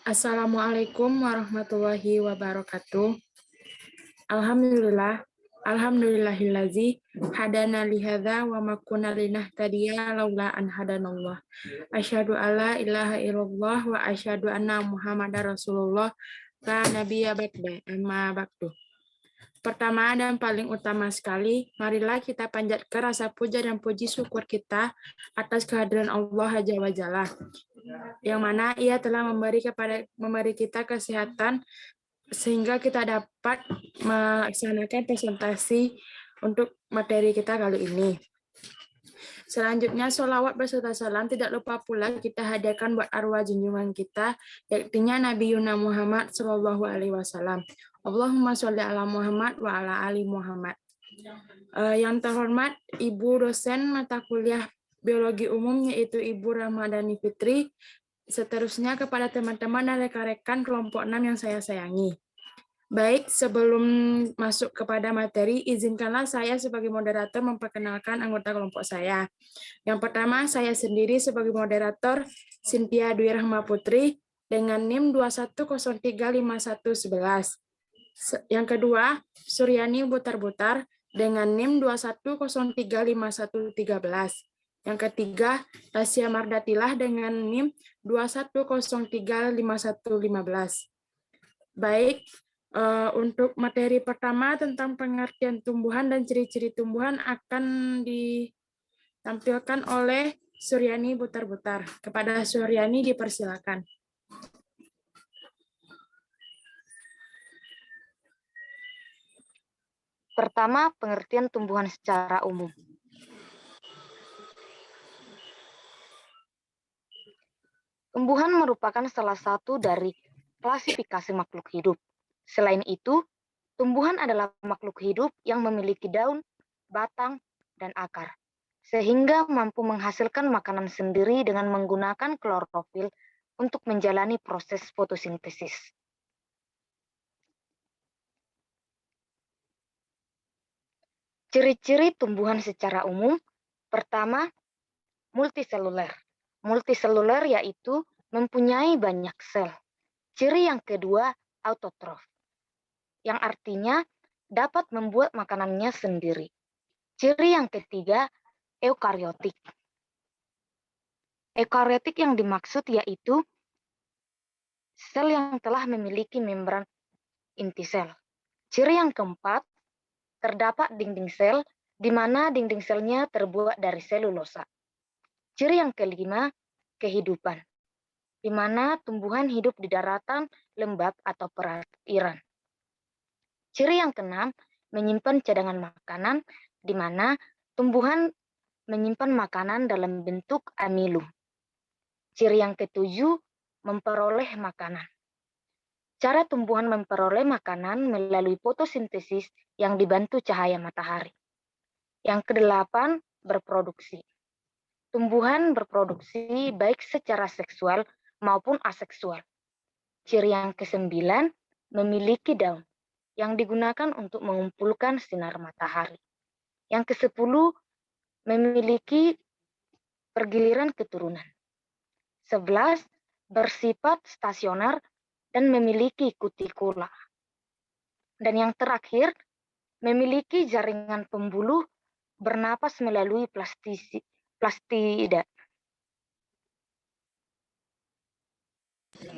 Assalamualaikum warahmatullahi wabarakatuh. Alhamdulillah, alhamdulillahillazi hadana lihadza wa ma kunna linahtadiya laula an hadanallah. Asyhadu alla ilaha illallah wa asyhadu anna Muhammadar Rasulullah la nabiyya ba'da amma ba'du. Pertama dan paling utama sekali, marilah kita panjatkan rasa puja dan puji syukur kita atas kehadiran Allah Azza wa Jalla, yang mana Ia telah memberi kita kesehatan sehingga kita dapat melaksanakan presentasi untuk materi kita kali ini. Selanjutnya, sholawat beserta salam tidak lupa pula kita hadiahkan buat arwah junjungan kita, yaitu Nabi Yuna Muhammad Shallallahu Alaihi Wasallam. Allahumma sholli ala Muhammad wa ala ali Muhammad. Yang terhormat Ibu dosen mata kuliah Biologi Umum, yaitu Ibu Ramadhani Fitri. Seterusnya kepada teman-teman dan rekan-rekan kelompok 6 yang saya sayangi. Baik, sebelum masuk kepada materi, izinkanlah saya sebagai moderator memperkenalkan anggota kelompok saya. Yang pertama, saya sendiri sebagai moderator, Cynthia Dwi Rahma Putri, dengan NIM 21035111. Yang kedua, Suryani Butar-Butar, dengan NIM 21035113. Yang ketiga, Tasya Mardatilah dengan NIM 21035115. Baik, untuk materi pertama tentang pengertian tumbuhan dan ciri-ciri tumbuhan akan ditampilkan oleh Suryani Butar-Butar. Kepada Suryani dipersilakan. Pertama, pengertian tumbuhan secara umum. Tumbuhan merupakan salah satu dari klasifikasi makhluk hidup. Selain itu, tumbuhan adalah makhluk hidup yang memiliki daun, batang, dan akar, sehingga mampu menghasilkan makanan sendiri dengan menggunakan klorofil untuk menjalani proses fotosintesis. Ciri-ciri tumbuhan secara umum, pertama, multiseluler. Multiseluler yaitu mempunyai banyak sel. Ciri yang kedua, autotrof, yang artinya dapat membuat makanannya sendiri. Ciri yang ketiga, eukariotik. Eukariotik yang dimaksud yaitu sel yang telah memiliki membran inti sel. Ciri yang keempat, terdapat dinding sel, di mana dinding selnya terbuat dari selulosa. Ciri yang kelima, kehidupan, di mana tumbuhan hidup di daratan, lembab, atau perairan. Ciri yang keenam, menyimpan cadangan makanan, di mana tumbuhan menyimpan makanan dalam bentuk amilum. Ciri yang ketujuh, memperoleh makanan. Cara tumbuhan memperoleh makanan melalui fotosintesis yang dibantu cahaya matahari. Yang kedelapan, berproduksi. Tumbuhan berproduksi baik secara seksual maupun aseksual. Ciri yang kesembilan, memiliki daun yang digunakan untuk mengumpulkan sinar matahari. Yang kesepuluh, memiliki pergiliran keturunan. 11, bersifat stasioner dan memiliki kutikula. Dan yang terakhir, memiliki jaringan pembuluh bernapas melalui plastida.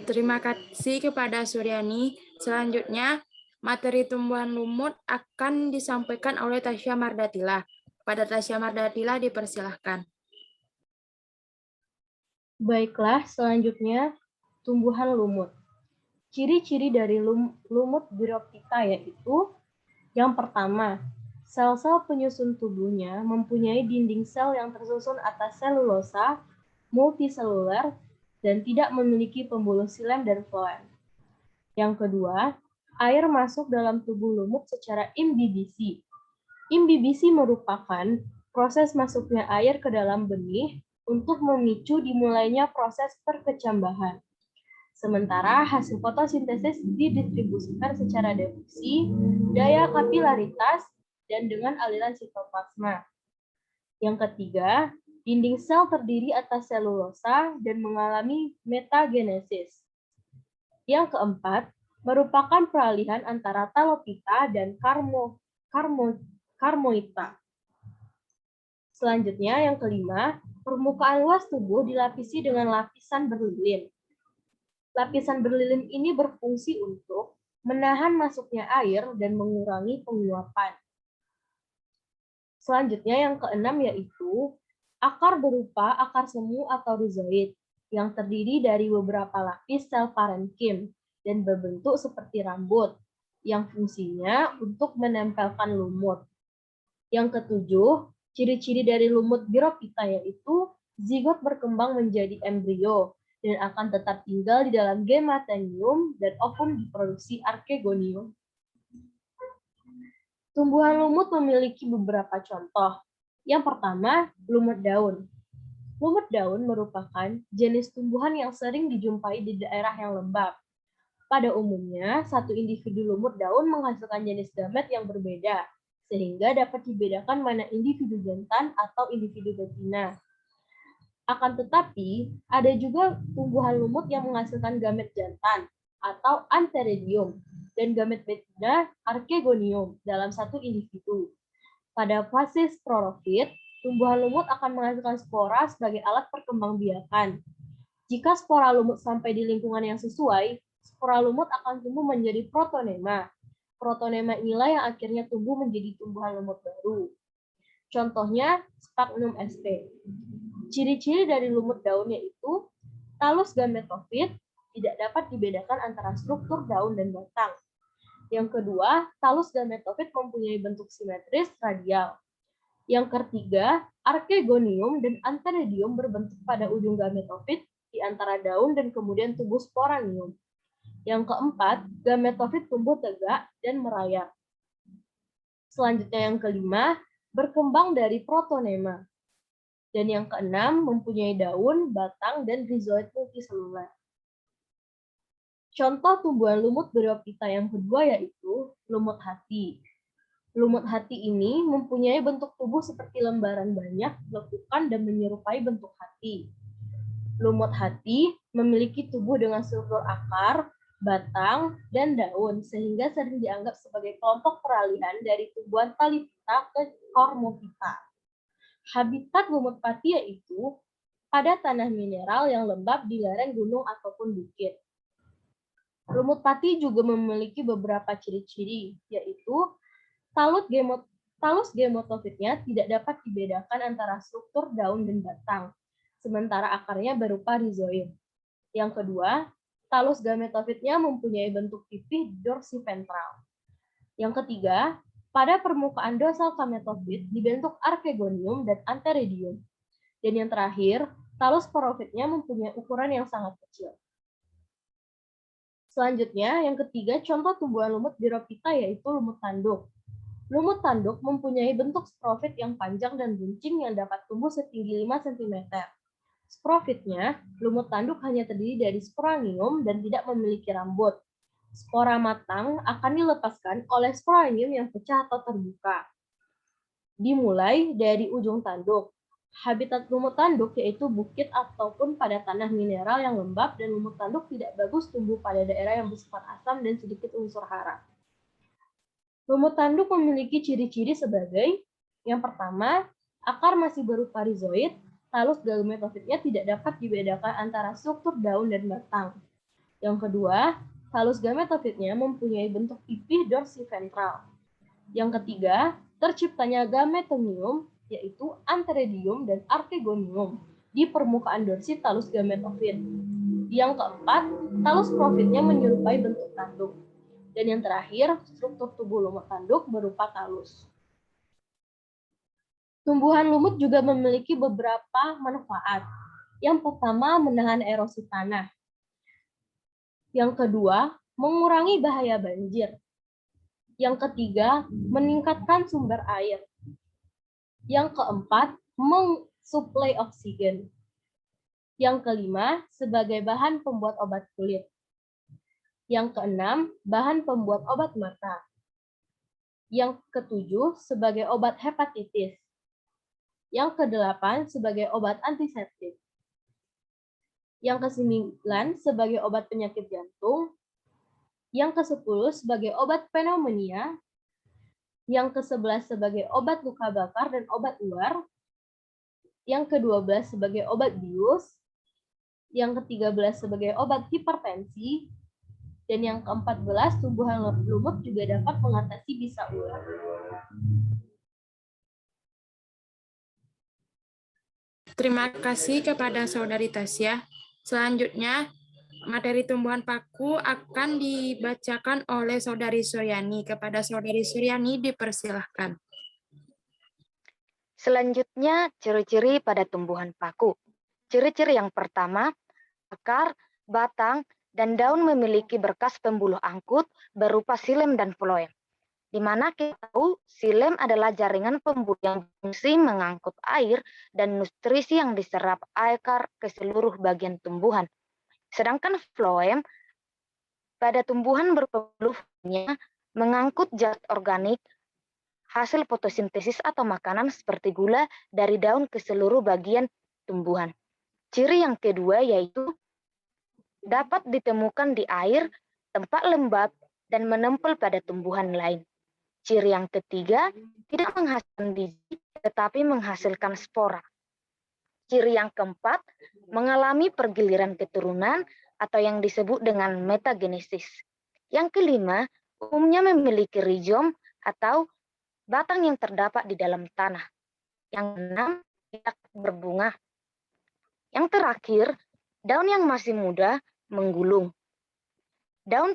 Terima kasih kepada Suryani. Selanjutnya, materi tumbuhan lumut akan disampaikan oleh Tasya Mardatilah. Pada Tasya Mardatilah dipersilahkan. Baiklah, selanjutnya tumbuhan lumut. Ciri-ciri dari lumut Birophyta yaitu yang pertama, sel-sel penyusun tubuhnya mempunyai dinding sel yang tersusun atas selulosa, multiseluler, dan tidak memiliki pembuluh xilem dan floem. Yang kedua, air masuk dalam tubuh lumut secara imbibisi. Imbibisi merupakan proses masuknya air ke dalam benih untuk memicu dimulainya proses perkecambahan. Sementara hasil fotosintesis didistribusikan secara difusi, daya kapilaritas, dan dengan aliran sitoplasma. Yang ketiga, dinding sel terdiri atas selulosa dan mengalami metagenesis. Yang keempat, merupakan peralihan antara talopita dan karmoita. Selanjutnya, yang kelima, permukaan luas tubuh dilapisi dengan lapisan berlilin. Lapisan berlilin ini berfungsi untuk menahan masuknya air dan mengurangi penguapan. Selanjutnya, yang keenam yaitu akar berupa akar semu atau rizoid yang terdiri dari beberapa lapis sel parenkim dan berbentuk seperti rambut yang fungsinya untuk menempelkan lumut. Yang ketujuh, ciri-ciri dari lumut Biropita yaitu zigot berkembang menjadi embrio dan akan tetap tinggal di dalam gematenium dan ovum diproduksi archegonium. Tumbuhan lumut memiliki beberapa contoh. Yang pertama, lumut daun. Lumut daun merupakan jenis tumbuhan yang sering dijumpai di daerah yang lembab. Pada umumnya, satu individu lumut daun menghasilkan jenis gamet yang berbeda, sehingga dapat dibedakan mana individu jantan atau individu betina. Akan tetapi, ada juga tumbuhan lumut yang menghasilkan gamet jantan atau antheridium dan gamet betina archegonium dalam satu individu. Pada fase sporofit, tumbuhan lumut akan menghasilkan spora sebagai alat perkembangbiakan. Jika spora lumut sampai di lingkungan yang sesuai, spora lumut akan tumbuh menjadi protonema. Protonema inilah yang akhirnya tumbuh menjadi tumbuhan lumut baru. Contohnya, Sphagnum sp. Ciri-ciri dari lumut daun yaitu talus gametofit, tidak dapat dibedakan antara struktur daun dan batang. Yang kedua, talus gametofit mempunyai bentuk simetris radial. Yang ketiga, archegonium dan antheridium berbentuk pada ujung gametofit di antara daun dan kemudian tumbuh sporanium. Yang keempat, gametofit tumbuh tegak dan merayap. Selanjutnya yang kelima, berkembang dari protonema. Dan yang keenam, mempunyai daun, batang, dan rizoid multiselular. Contoh tumbuhan lumut Bryophyta yang kedua yaitu lumut hati. Lumut hati ini mempunyai bentuk tubuh seperti lembaran banyak, lekukan, dan menyerupai bentuk hati. Lumut hati memiliki tubuh dengan struktur akar, batang, dan daun, sehingga sering dianggap sebagai kelompok peralihan dari tumbuhan Talipita ke Cormophyta. Habitat lumut pati yaitu pada tanah mineral yang lembab di lereng gunung ataupun bukit. Lumut pati juga memiliki beberapa ciri-ciri, yaitu talus gemotofitnya tidak dapat dibedakan antara struktur daun dan batang, sementara akarnya berupa rizoid. Yang kedua, talus gametofitnya mempunyai bentuk pipih dorsiventral. Yang ketiga, pada permukaan dorsal gametofit dibentuk archegonium dan antheridium. Dan yang terakhir, talus sporofitnya mempunyai ukuran yang sangat kecil. Selanjutnya, yang ketiga, contoh tumbuhan lumut Bryophyta yaitu lumut tanduk. Lumut tanduk mempunyai bentuk sporofit yang panjang dan runcing yang dapat tumbuh setinggi 5 cm. Sporofitnya, lumut tanduk hanya terdiri dari sporanium dan tidak memiliki rambut. Spora matang akan dilepaskan oleh sporanium yang pecah atau terbuka. Dimulai dari ujung tanduk. Habitat lumut tanduk yaitu bukit ataupun pada tanah mineral yang lembab, dan lumut tanduk tidak bagus tumbuh pada daerah yang bersifat asam dan sedikit unsur hara. Lumut tanduk memiliki ciri-ciri sebagai yang pertama, akar masih berupa rizoid, talus gametofitnya tidak dapat dibedakan antara struktur daun dan batang. Yang kedua, talus gametofitnya mempunyai bentuk pipih dorsiventral. Yang ketiga, terciptanya gametonium, yaitu antheridium dan archegonium di permukaan dorsi talus gametofit. Yang keempat, talus profitnya menyerupai bentuk tanduk. Dan yang terakhir, struktur tubuh lumut tanduk berupa talus. Tumbuhan lumut juga memiliki beberapa manfaat. Yang pertama, menahan erosi tanah. Yang kedua, mengurangi bahaya banjir. Yang ketiga, meningkatkan sumber air. Yang keempat, mensuplai oksigen. Yang kelima, sebagai bahan pembuat obat kulit. Yang keenam, bahan pembuat obat mata. Yang ketujuh, sebagai obat hepatitis. Yang kedelapan, sebagai obat antiseptik. Yang ke-9 sebagai obat penyakit jantung. Yang ke-10 sebagai obat pneumonia. Yang ke-11 sebagai obat luka bakar dan obat ular. Yang ke-12 sebagai obat bius. Yang ke-13 sebagai obat hipertensi. Dan yang ke-14, tumbuhan lumut juga dapat mengatasi bisa ular. Terima kasih kepada Saudari Tasya. Selanjutnya, materi tumbuhan paku akan dibacakan oleh Saudari Suryani. Kepada Saudari Suryani dipersilahkan. Selanjutnya, ciri-ciri pada tumbuhan paku. Ciri-ciri yang pertama, akar, batang, dan daun memiliki berkas pembuluh angkut berupa silem dan floem. Di mana kita tahu silem adalah jaringan pembuluh yang berfungsi mengangkut air dan nutrisi yang diserap akar ke seluruh bagian tumbuhan. Sedangkan floem pada tumbuhan berpembuluhnya mengangkut zat organik hasil fotosintesis atau makanan seperti gula dari daun ke seluruh bagian tumbuhan. Ciri yang kedua yaitu dapat ditemukan di air, tempat lembab, dan menempel pada tumbuhan lain. Ciri yang ketiga, tidak menghasilkan biji, tetapi menghasilkan spora. Ciri yang keempat, mengalami pergiliran keturunan atau yang disebut dengan metagenesis. Yang kelima, umumnya memiliki rizom atau batang yang terdapat di dalam tanah. Yang keenam, tidak berbunga. Yang terakhir, daun yang masih muda menggulung. Daun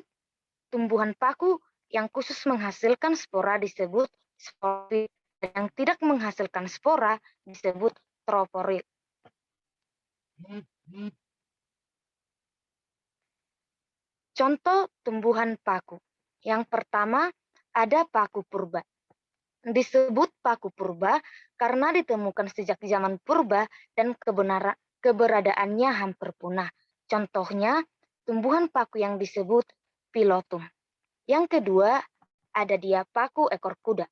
tumbuhan paku yang khusus menghasilkan spora disebut sporit, dan yang tidak menghasilkan spora disebut troforit. Contoh tumbuhan paku. Yang pertama, ada paku purba. Disebut paku purba karena ditemukan sejak zaman purba dan keberadaannya hampir punah. Contohnya, tumbuhan paku yang disebut pilotum. Yang kedua, ada dia paku ekor kuda.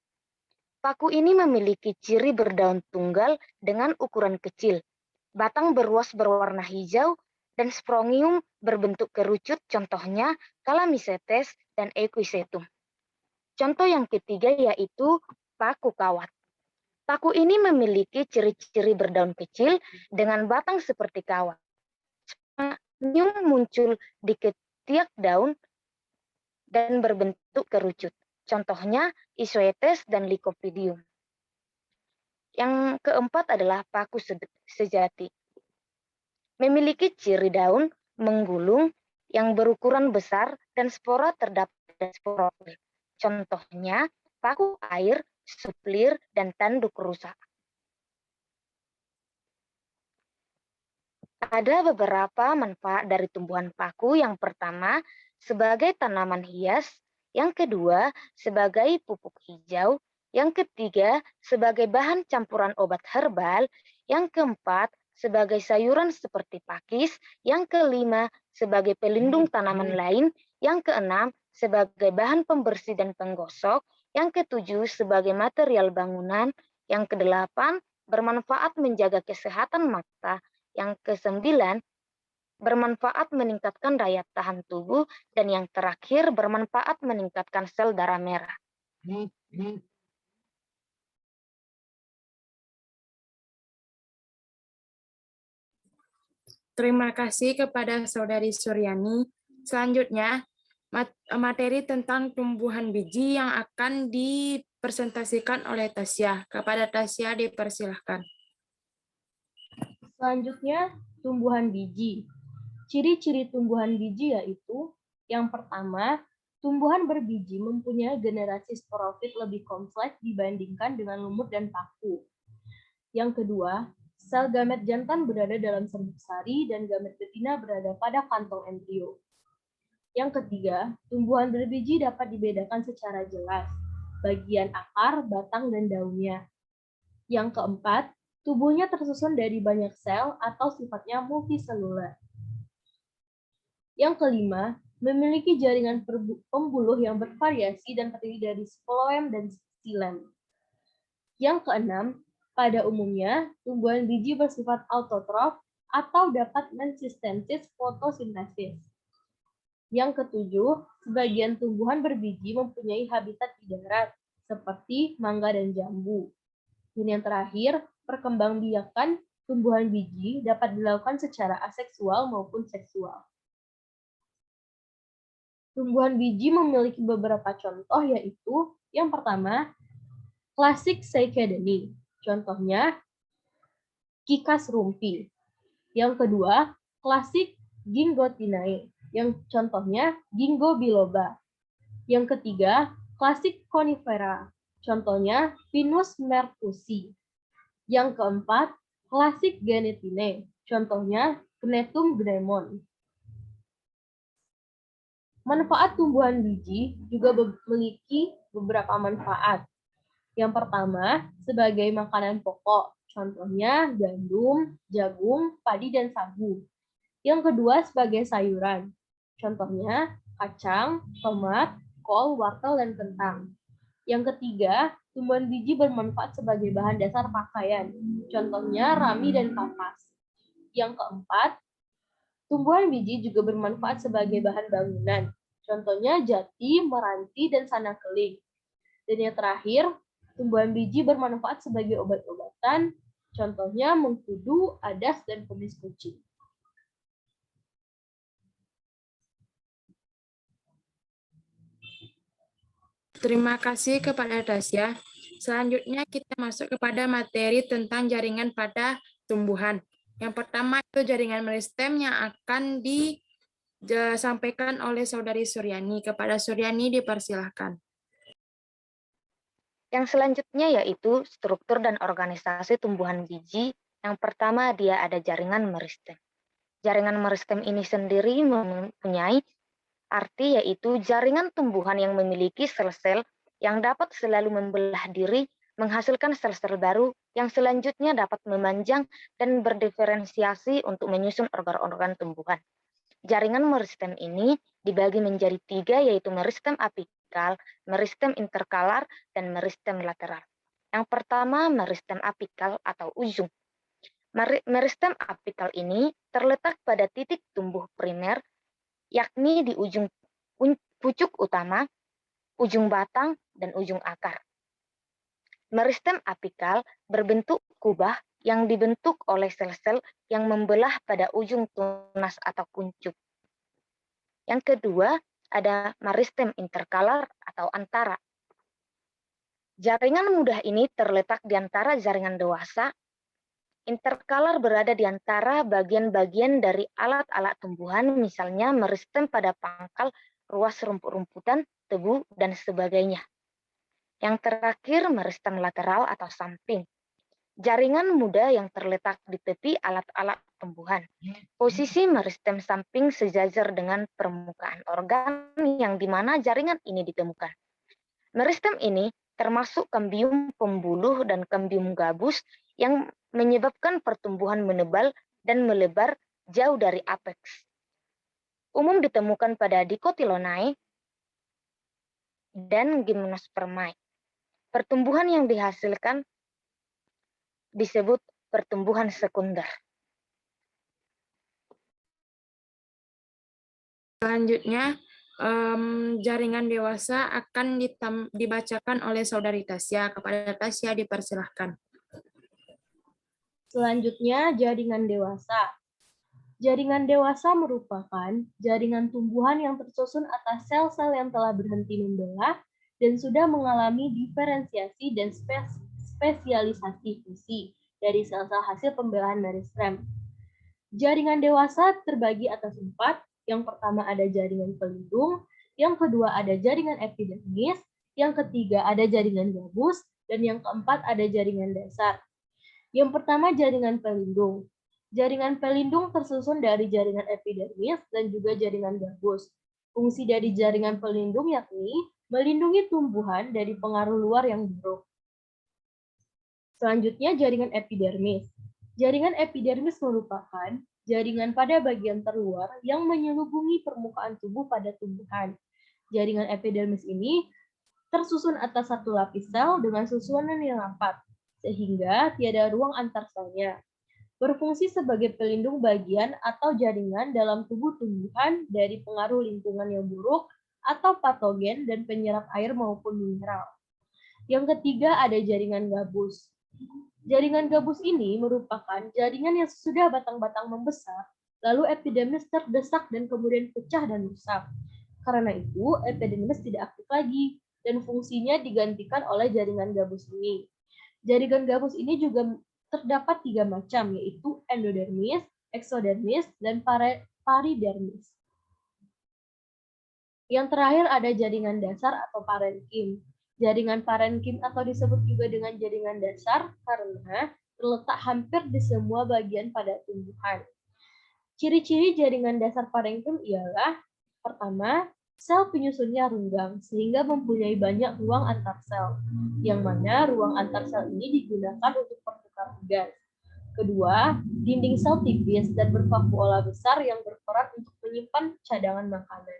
Paku ini memiliki ciri berdaun tunggal dengan ukuran kecil. Batang beruas berwarna hijau dan sprongium berbentuk kerucut, contohnya Calamisetes dan Equisetum. Contoh yang ketiga yaitu paku kawat. Paku ini memiliki ciri-ciri berdaun kecil dengan batang seperti kawat. Sprongium muncul di ketiak daun dan berbentuk kerucut. Contohnya Isoetes dan Lycopodium. Yang keempat adalah paku sejati. Memiliki ciri daun menggulung yang berukuran besar dan spora terdapat pada sporofil. Contohnya paku air, suplir, dan tanduk rusa. Ada beberapa manfaat dari tumbuhan paku. Yang pertama, sebagai tanaman hias. Yang kedua, sebagai pupuk hijau. Yang ketiga, sebagai bahan campuran obat herbal. Yang keempat, sebagai sayuran seperti pakis. Yang kelima, sebagai pelindung tanaman lain. Yang keenam, sebagai bahan pembersih dan penggosok. Yang ketujuh, sebagai material bangunan. Yang kedelapan, bermanfaat menjaga kesehatan mata. Yang kesembilan, bermanfaat meningkatkan daya tahan tubuh. Dan yang terakhir, bermanfaat meningkatkan sel darah merah. Terima kasih kepada Saudari Suryani. Selanjutnya, materi tentang tumbuhan biji yang akan dipresentasikan oleh Tasya. Kepada Tasya dipersilahkan. Selanjutnya, tumbuhan biji. Ciri-ciri tumbuhan biji yaitu yang pertama, tumbuhan berbiji mempunyai generasi sporofit lebih kompleks dibandingkan dengan lumut dan paku. Yang kedua, sel gamet jantan berada dalam serbuk sari dan gamet betina berada pada kantong embrio. Yang ketiga, tumbuhan berbiji dapat dibedakan secara jelas, bagian akar, batang, dan daunnya. Yang keempat, tubuhnya tersusun dari banyak sel atau sifatnya multiselular. Yang kelima, memiliki jaringan pembuluh yang bervariasi dan terdiri dari floem dan xilem. Yang keenam, pada umumnya, tumbuhan biji bersifat autotrof atau dapat mensistensis fotosintesis. Yang ketujuh, sebagian tumbuhan berbiji mempunyai habitat di darat, seperti mangga dan jambu. Dan yang terakhir, perkembangbiakan tumbuhan biji dapat dilakukan secara aseksual maupun seksual. Tumbuhan biji memiliki beberapa contoh, yaitu yang pertama, klasik Cycadeni. Contohnya, Kikas rumpi. Yang kedua, klasik Gingotinae. Yang contohnya, Ginkgo biloba. Yang ketiga, klasik Conifera. Contohnya, Pinus mercusi. Yang keempat, klasik Genetinae. Contohnya, Gnetum gnemon. Manfaat tumbuhan biji juga memiliki beberapa manfaat. Yang pertama, sebagai makanan pokok. Contohnya, gandum, jagung, padi, dan sagu. Yang kedua, sebagai sayuran. Contohnya, kacang, tomat, kol, wortel, dan kentang. Yang ketiga, tumbuhan biji bermanfaat sebagai bahan dasar pakaian. Contohnya, rami dan kapas. Yang keempat, tumbuhan biji juga bermanfaat sebagai bahan bangunan. Contohnya, jati, meranti, dan sanakeling. Dan yang terakhir, tumbuhan biji bermanfaat sebagai obat-obatan. Contohnya, mengkudu, adas, dan kumis kucing. Terima kasih kepada Tasya. Selanjutnya kita masuk kepada materi tentang jaringan pada tumbuhan. Yang pertama itu jaringan meristem yang akan disampaikan oleh Saudari Suryani. Kepada Suryani dipersilahkan. Yang selanjutnya yaitu struktur dan organisasi tumbuhan biji. Yang pertama dia ada jaringan meristem. Jaringan meristem ini sendiri mempunyai arti yaitu jaringan tumbuhan yang memiliki sel-sel yang dapat selalu membelah diri, menghasilkan sel-sel baru yang selanjutnya dapat memanjang dan berdiferensiasi untuk menyusun organ-organ tumbuhan. Jaringan meristem ini dibagi menjadi 3 yaitu meristem apikal, meristem interkalar, dan meristem lateral. Yang pertama meristem apikal atau ujung. Meristem apikal ini terletak pada titik tumbuh primer, yakni di ujung pucuk utama, ujung batang, dan ujung akar. Meristem apikal berbentuk kubah yang dibentuk oleh sel-sel yang membelah pada ujung tunas atau kuncup. Yang kedua, ada meristem interkalar atau antara. Jaringan mudah ini terletak di antara jaringan dewasa. Interkalar berada di antara bagian-bagian dari alat-alat tumbuhan, misalnya meristem pada pangkal, ruas rumput-rumputan, tebu, dan sebagainya. Yang terakhir, meristem lateral atau samping. Jaringan muda yang terletak di tepi alat-alat tumbuhan. Posisi meristem samping sejajar dengan permukaan organ yang di mana jaringan ini ditemukan. Meristem ini termasuk kambium pembuluh dan kambium gabus yang menyebabkan pertumbuhan menebal dan melebar jauh dari apeks. Umum ditemukan pada Dicotylonae dan Gymnospermae. Pertumbuhan yang dihasilkan disebut pertumbuhan sekunder. Selanjutnya, jaringan dewasa akan dibacakan oleh Saudari Tasya. Kepada Tasya dipersilahkan. Selanjutnya, jaringan dewasa. Jaringan dewasa merupakan jaringan tumbuhan yang tersusun atas sel-sel yang telah berhenti membelah dan sudah mengalami diferensiasi dan spesialisasi fungsi dari sel-sel hasil pembelahan meristem. Jaringan dewasa terbagi atas 4. Yang pertama ada jaringan pelindung, yang kedua ada jaringan epidermis, yang ketiga ada jaringan gabus, dan yang keempat ada jaringan dasar. Yang pertama jaringan pelindung. Jaringan pelindung tersusun dari jaringan epidermis dan juga jaringan gabus. Fungsi dari jaringan pelindung yakni melindungi tumbuhan dari pengaruh luar yang buruk. Selanjutnya jaringan epidermis. Jaringan epidermis merupakan jaringan pada bagian terluar yang menyelubungi permukaan tubuh pada tumbuhan. Jaringan epidermis ini tersusun atas satu lapis sel dengan susunan yang rapat, sehingga tiada ruang antar selnya. berfungsi sebagai pelindung bagian atau jaringan dalam tubuh tumbuhan dari pengaruh lingkungan yang buruk atau patogen dan penyerap air maupun mineral. Yang ketiga ada jaringan gabus. Jaringan gabus ini merupakan jaringan yang sesudah batang-batang membesar, lalu epidermis terdesak dan kemudian pecah dan rusak. Karena itu, epidermis tidak aktif lagi dan fungsinya digantikan oleh jaringan gabus ini. Jaringan gabus ini juga terdapat 3 macam, yaitu endodermis, eksodermis, dan paridermis. Yang terakhir ada jaringan dasar atau parenkim. Jaringan parenkim atau disebut juga dengan jaringan dasar karena terletak hampir di semua bagian pada tumbuhan. Ciri-ciri jaringan dasar parenkim ialah pertama, sel penyusunnya renggang sehingga mempunyai banyak ruang antar sel, yang mana ruang antar sel ini digunakan untuk pertukaran gas. Kedua, dinding sel tipis dan bervakuola besar yang berperan untuk menyimpan cadangan makanan.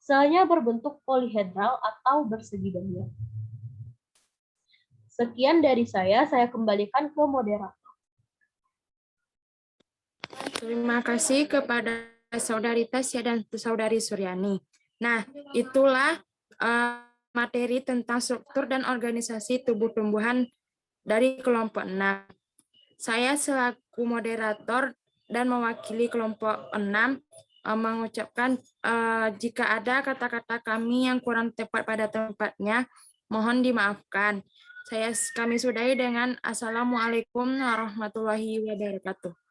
Selnya berbentuk polihedral atau bersegi banyak. Sekian dari saya kembalikan ke moderator. Terima kasih kepada Saudari Tasya dan Saudari Suryani. Nah, itulah materi tentang struktur dan organisasi tubuh tumbuhan dari kelompok 6. Saya selaku moderator dan mewakili kelompok 6 mengucapkan jika ada kata-kata kami yang kurang tepat pada tempatnya, mohon dimaafkan. Kami sudahi dengan Assalamualaikum warahmatullahi wabarakatuh.